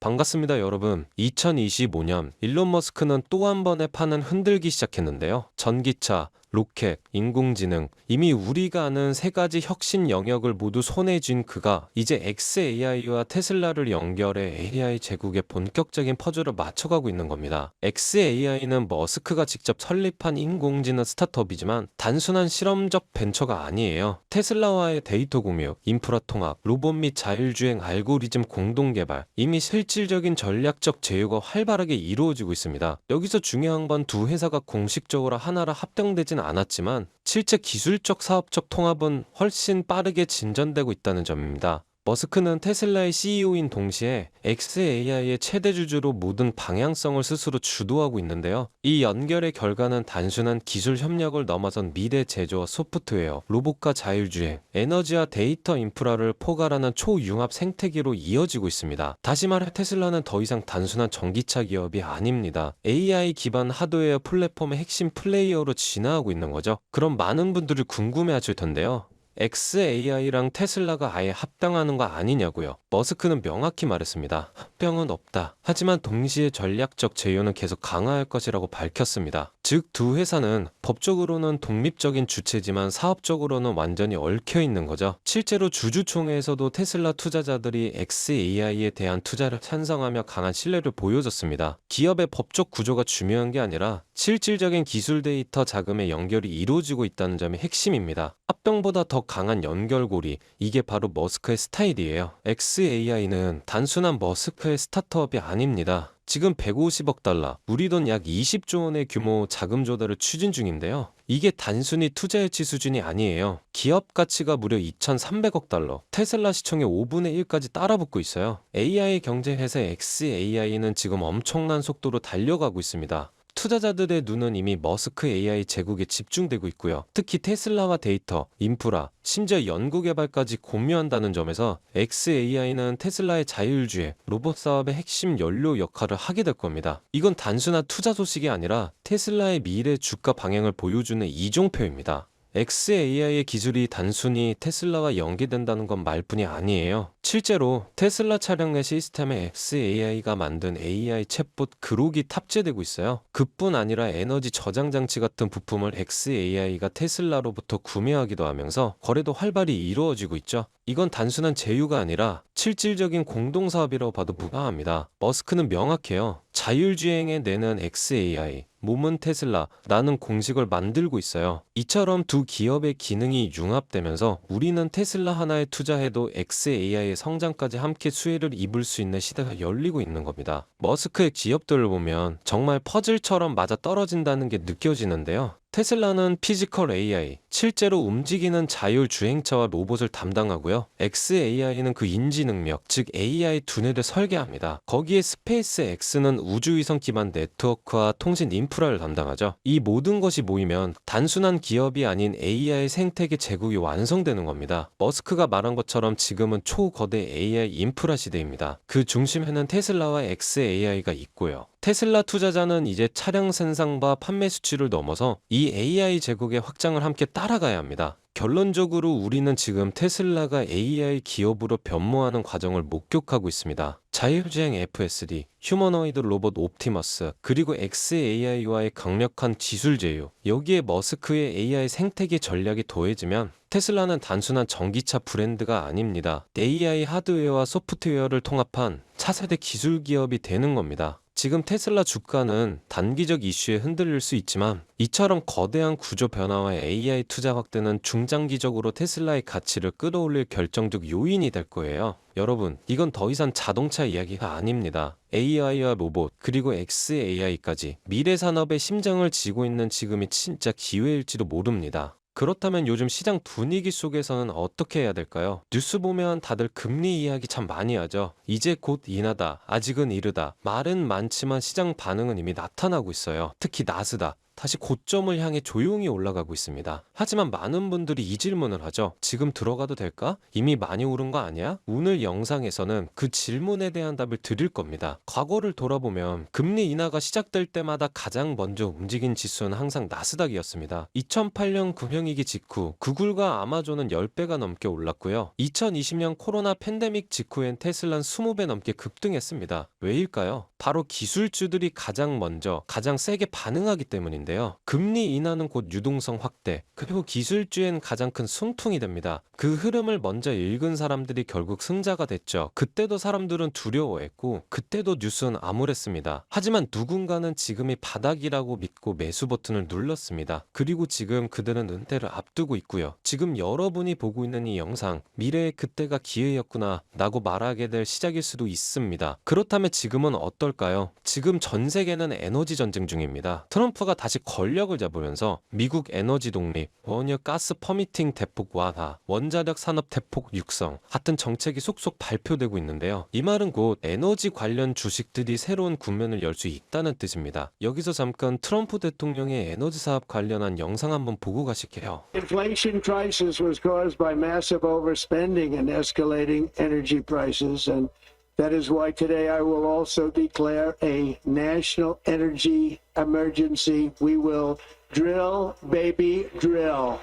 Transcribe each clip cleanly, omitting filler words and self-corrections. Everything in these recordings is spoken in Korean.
반갑습니다, 여러분. 2025년 일론 머스크는 또 한 번의 판을 흔들기 시작했는데요. 전기차, 로켓, 인공지능, 이미 우리가 아는 세 가지 혁신 영역을 모두 손에 쥔 그가 이제 xAI와 테슬라를 연결해 AI 제국의 본격적인 퍼즐을 맞춰가고 있는 겁니다. xAI는 머스크가 직접 설립한 인공지능 스타트업이지만 단순한 실험적 벤처가 아니에요. 테슬라와의 데이터 공유, 인프라 통합, 로봇 및 자율주행 알고리즘 공동 개발, 이미 실질적인 전략적 제휴가 활발하게 이루어지고 있습니다. 여기서 중요한 건 두 회사가 공식적으로 하나로 합병되진 않았지만 실제 기술적 사업적 통합은 훨씬 빠르게 진전되고 있다는 점입니다. 머스크는 테슬라의 CEO인 동시에 xAI의 최대 주주로 모든 방향성을 스스로 주도하고 있는데요. 이 연결의 결과는 단순한 기술 협력을 넘어선 미래 제조와 소프트웨어, 로봇과 자율주행, 에너지와 데이터 인프라를 포괄하는 초융합 생태계로 이어지고 있습니다. 다시 말해 테슬라는 더 이상 단순한 전기차 기업이 아닙니다. AI 기반 하드웨어 플랫폼의 핵심 플레이어로 진화하고 있는 거죠. 그럼 많은 분들이 궁금해하실 텐데요. xAI랑 테슬라가 아예 합병하는 거 아니냐고요. 머스크는 명확히 말했습니다. 합병은 없다. 하지만 동시에 전략적 제휴는 계속 강화할 것이라고 밝혔습니다. 즉 두 회사는 법적으로는 독립적인 주체지만 사업적으로는 완전히 얽혀 있는 거죠. 실제로 주주총회에서도 테슬라 투자자들이 xAI에 대한 투자를 찬성하며 강한 신뢰를 보여줬습니다. 기업의 법적 구조가 중요한 게 아니라 실질적인 기술 데이터 자금의 연결이 이루어지고 있다는 점이 핵심입니다. 합병보다 더 강한 연결고리, 이게 바로 머스크의 스타일이에요. xAI는 단순한 머스크의 스타트업이 아닙니다. 지금 150억 달러, 우리 돈 약 20조 원의 규모 자금 조달을 추진 중인데요. 이게 단순히 투자 유치 수준이 아니에요. 기업 가치가 무려 2,300억 달러, 테슬라 시총의 5분의 1까지 따라붙고 있어요. AI 경제 회사 xAI는 지금 엄청난 속도로 달려가고 있습니다. 투자자들의 눈은 이미 머스크 AI 제국에 집중되고 있고요. 특히 테슬라와 데이터, 인프라, 심지어 연구개발까지 공유한다는 점에서 xAI는 테슬라의 자율주행, 로봇 사업의 핵심 연료 역할을 하게 될 겁니다. 이건 단순한 투자 소식이 아니라 테슬라의 미래 주가 방향을 보여주는 이종표입니다. xAI의 기술이 단순히 테슬라와 연계된다는 건 말뿐이 아니에요. 실제로 테슬라 차량 내 시스템에 xAI가 만든 AI 챗봇 그록이 탑재되고 있어요. 그뿐 아니라 에너지 저장 장치 같은 부품을 xAI가 테슬라로부터 구매하기도 하면서 거래도 활발히 이루어지고 있죠. 이건 단순한 제휴가 아니라 실질적인 공동사업이라고 봐도 무방합니다. 머스크는 명확해요. 자율주행에 내는 xAI, 몸은 테슬라라는 공식을 만들고 있어요. 이처럼 두 기업의 기능이 융합되면서 우리는 테슬라 하나에 투자해도 xAI의 성장까지 함께 수혜를 입을 수 있는 시대가 열리고 있는 겁니다. 머스크의 기업들을 보면 정말 퍼즐처럼 맞아 떨어진다는 게 느껴지는데요. 테슬라는 피지컬 AI, 실제로 움직이는 자율주행차와 로봇을 담당하고요. xAI는 그 인지 능력, 즉 AI 두뇌를 설계합니다. 거기에 스페이스 X는 우주위성 기반 네트워크와 통신 인프라를 담당하죠. 이 모든 것이 모이면 단순한 기업이 아닌 AI 생태계 제국이 완성되는 겁니다. 머스크가 말한 것처럼 지금은 초거대 AI 인프라 시대입니다. 그 중심에는 테슬라와 xAI가 있고요. 테슬라 투자자는 이제 차량 생산과 판매 수치를 넘어서 이 AI 제국의 확장을 함께 따라가야 합니다. 결론적으로 우리는 지금 테슬라가 AI 기업으로 변모하는 과정을 목격하고 있습니다. 자율주행 FSD, 휴머노이드 로봇 옵티머스, 그리고 xAI와의 강력한 기술 제휴, 여기에 머스크의 AI 생태계 전략이 더해지면 테슬라는 단순한 전기차 브랜드가 아닙니다. AI 하드웨어와 소프트웨어를 통합한 차세대 기술 기업이 되는 겁니다. 지금 테슬라 주가는 단기적 이슈에 흔들릴 수 있지만 이처럼 거대한 구조 변화와 AI 투자 확대는 중장기적으로 테슬라의 가치를 끌어올릴 결정적 요인이 될 거예요. 여러분, 이건 더 이상 자동차 이야기가 아닙니다. AI와 로봇, 그리고 xAI까지 미래 산업의 심장을 쥐고 있는 지금이 진짜 기회일지도 모릅니다. 그렇다면 요즘 시장 분위기 속에서는 어떻게 해야 될까요? 뉴스 보면 다들 금리 이야기 참 많이 하죠. 이제 곧 인하다, 아직은 이르다. 말은 많지만 시장 반응은 이미 나타나고 있어요. 특히 나스닥. 다시 고점을 향해 조용히 올라가고 있습니다. 하지만 많은 분들이 이 질문을 하죠. 지금 들어가도 될까? 이미 많이 오른 거 아니야? 오늘 영상에서는 그 질문에 대한 답을 드릴 겁니다. 과거를 돌아보면 금리 인하가 시작될 때마다 가장 먼저 움직인 지수는 항상 나스닥이었습니다. 2008년 금융위기 직후 구글과 아마존은 10배가 넘게 올랐고요. 2020년 코로나 팬데믹 직후엔 테슬라는 20배 넘게 급등했습니다. 왜일까요? 바로 기술주들이 가장 먼저 가장 세게 반응하기 때문인데요. 금리 인하는 곧 유동성 확대, 그리고 기술주엔 가장 큰 숨통이 됩니다. 그 흐름을 먼저 읽은 사람들이 결국 승자가 됐죠. 그때도 사람들은 두려워했고 그때도 뉴스는 암울했습니다. 하지만 누군가는 지금이 바닥이라고 믿고 매수 버튼을 눌렀습니다. 그리고 지금 그들은 은퇴를 앞두고 있고요. 지금 여러분이 보고 있는 이 영상, 미래의 그때가 기회였구나 라고 말하게 될 시작일 수도 있습니다. 그렇다면 지금은 어떨까요? 지금 전 세계는 에너지 전쟁 중입니다. 트럼프가 다시 권력을 잡으면서 미국 에너지 독립, 원유 가스 퍼미팅 대폭 완화, 원자력 산업 대폭 육성 같은 정책이 속속 발표되고 있는데요. 이 말은 곧 에너지 관련 주식들이 새로운 국면을 열 수 있다는 뜻입니다. 여기서 잠깐 트럼프 대통령의 에너지 사업 관련한 영상 한번 보고 가실게요. Inflation crisis was caused by massive overspending and escalating energy prices, and that is why today I will also declare a national energy emergency. We will drill, baby, drill.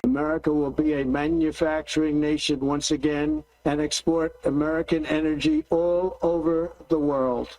America will be a manufacturing nation once again and export American energy all over the world.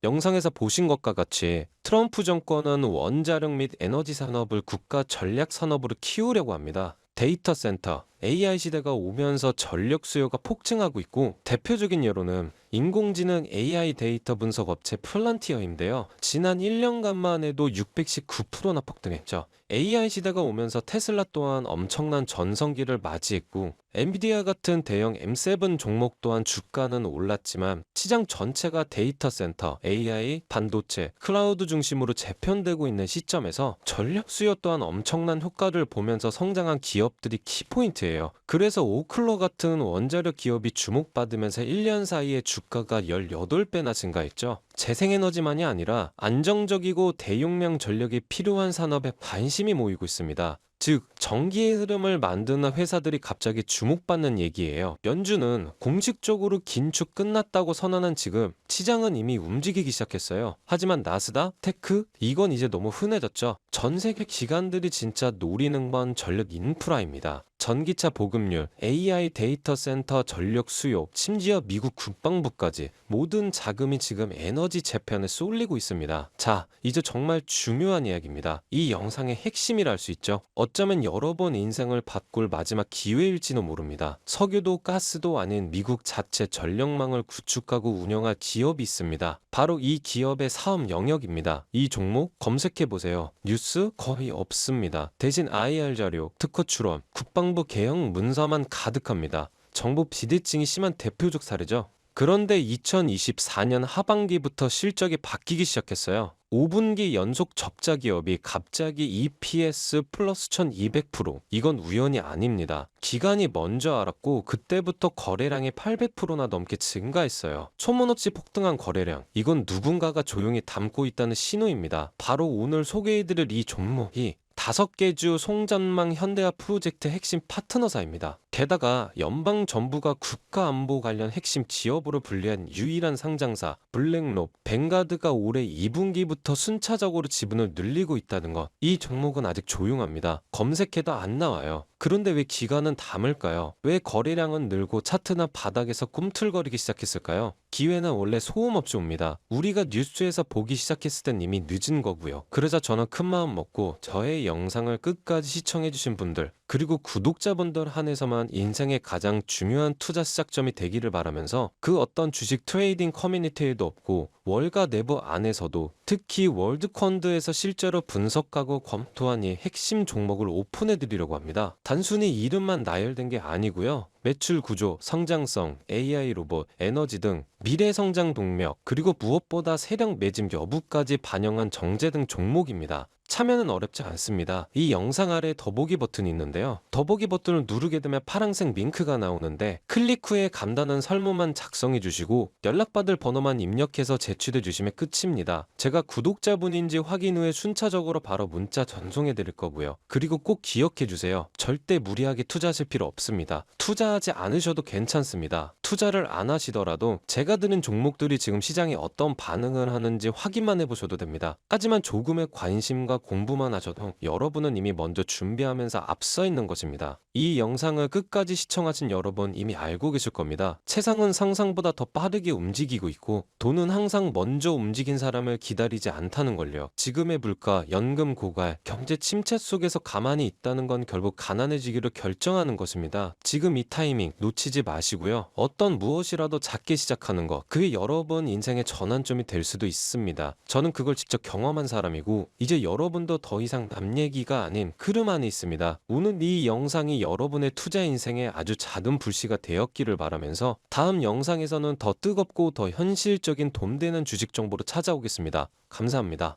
영상에서 보신 것과 같이 트럼프 정권은 원자력 및 에너지 산업을 국가 전략 산업으로 키우려고 합니다. 데이터 센터, AI 시대가 오면서 전력 수요가 폭증하고 있고 대표적인 예로는 인공지능 AI 데이터 분석 업체 플란티어인데요. 지난 1년간만 해도 619%나 폭등했죠. AI 시대가 오면서 테슬라 또한 엄청난 전성기를 맞이했고 엔비디아 같은 대형 M7 종목 또한 주가는 올랐지만 시장 전체가 데이터 센터, AI, 반도체, 클라우드 중심으로 재편되고 있는 시점에서 전력 수요 또한 엄청난 효과를 보면서 성장한 기업들이 키포인트예요. 그래서 오클러 같은 원자력 기업이 주목받으면서 1년 사이에 주가가 18배나 증가했죠. 재생에너지만이 아니라 안정적이고 대용량 전력이 필요한 산업에 관심이 모이고 있습니다. 즉 전기의 흐름을 만드는 회사들이 갑자기 주목받는 얘기예요. 연준은 공식적으로 긴축 끝났다고 선언한 지금 시장은 이미 움직이기 시작했어요. 하지만 나스닥, 테크 이건 이제 너무 흔해졌죠. 전 세계 기관들이 진짜 노리는 건 전력 인프라입니다. 전기차 보급률, AI 데이터 센터 전력 수요, 심지어 미국 국방부까지 모든 자금이 지금 에너지 재편에 쏠리고 있습니다. 자, 이제 정말 중요한 이야기입니다. 이 영상의 핵심이라 할 수 있죠. 어쩌면 여러 번 인생을 바꿀 마지막 기회일지도 모릅니다. 석유도 가스도 아닌 미국 자체 전력망을 구축하고 운영할 기업이 있습니다. 바로 이 기업의 사업 영역입니다. 이 종목 검색해보세요. 뉴스 거의 없습니다. 대신 IR 자료, 특허 출원, 국방부 개혁 문서만 가득합니다. 정보 비대칭이 심한 대표적 사례죠. 그런데 2024년 하반기부터 실적이 바뀌기 시작했어요. 5분기 연속 적자 기업이 갑자기 EPS 플러스 1200%. 이건 우연이 아닙니다. 기관이 먼저 알았고 그때부터 거래량이 800%나 넘게 증가했어요. 소문없이 폭등한 거래량. 이건 누군가가 조용히 담고 있다는 신호입니다. 바로 오늘 소개해드릴 이 종목이 5개 주 송전망 현대화 프로젝트 핵심 파트너사입니다. 게다가 연방정부가 국가안보 관련 핵심 지역으로 분류한 유일한 상장사 블랙록, 뱅가드가 올해 2분기부터 순차적으로 지분을 늘리고 있다는 것. 이 종목은 아직 조용합니다. 검색해도 안 나와요. 그런데 왜 기관은 담을까요? 왜 거래량은 늘고 차트나 바닥에서 꿈틀거리기 시작했을까요? 기회는 원래 소음없이 옵니다. 우리가 뉴스에서 보기 시작했을 땐 이미 늦은 거고요. 그러자 저는 큰 마음 먹고 저의 영상을 끝까지 시청해주신 분들 그리고 구독자분들 한해서만 인생의 가장 중요한 투자 시작점이 되기를 바라면서 그 어떤 주식 트레이딩 커뮤니티에도 없고 월가 내부 안에서도 특히 월드펀드에서 실제로 분석하고 검토한 이 핵심 종목을 오픈해 드리려고 합니다. 단순히 이름만 나열된 게 아니고요. 매출 구조, 성장성, AI 로봇, 에너지 등 미래 성장 동력, 그리고 무엇보다 세력 매집 여부까지 반영한 정제 등 종목입니다. 참여는 어렵지 않습니다. 이 영상 아래 더보기 버튼이 있는데요. 더보기 버튼을 누르게 되면 파란색 링크가 나오는데 클릭 후에 간단한 설문만 작성해 주시고 연락받을 번호만 입력해서 제출해 주시면 끝입니다. 제가 구독자분인지 확인 후에 순차적으로 바로 문자 전송해 드릴 거고요. 그리고 꼭 기억해 주세요. 절대 무리하게 투자하실 필요 없습니다. 투자하지 않으셔도 괜찮습니다. 투자를 안 하시더라도 제가 드는 종목들이 지금 시장에 어떤 반응을 하는지 확인만 해보셔도 됩니다. 하지만 조금의 관심과 공부만 하셔도 여러분은 이미 먼저 준비하면서 앞서 있는 것입니다. 이 영상을 끝까지 시청하신 여러분 이미 알고 계실 겁니다. 세상은 상상보다 더 빠르게 움직이고 있고 돈은 항상 먼저 움직인 사람을 기다리지 않다는 걸요. 지금의 물가, 연금 고갈, 경제 침체 속에서 가만히 있다는 건 결국 가난해지기를 결정하는 것입니다. 지금 이 타이밍 놓치지 마시고요. 어떤 무엇이라도 작게 시작하는 것, 그게 여러분 인생의 전환점이 될 수도 있습니다. 저는 그걸 직접 경험한 사람이고 이제 여러분도 더 이상 남 얘기가 아닌 흐름 안에 있습니다. 오늘 이 영상이 여러분의 투자 인생에 아주 작은 불씨가 되었기를 바라면서 다음 영상에서는 더 뜨겁고 더 현실적인 돈 되는 주식 정보로 찾아오겠습니다. 감사합니다.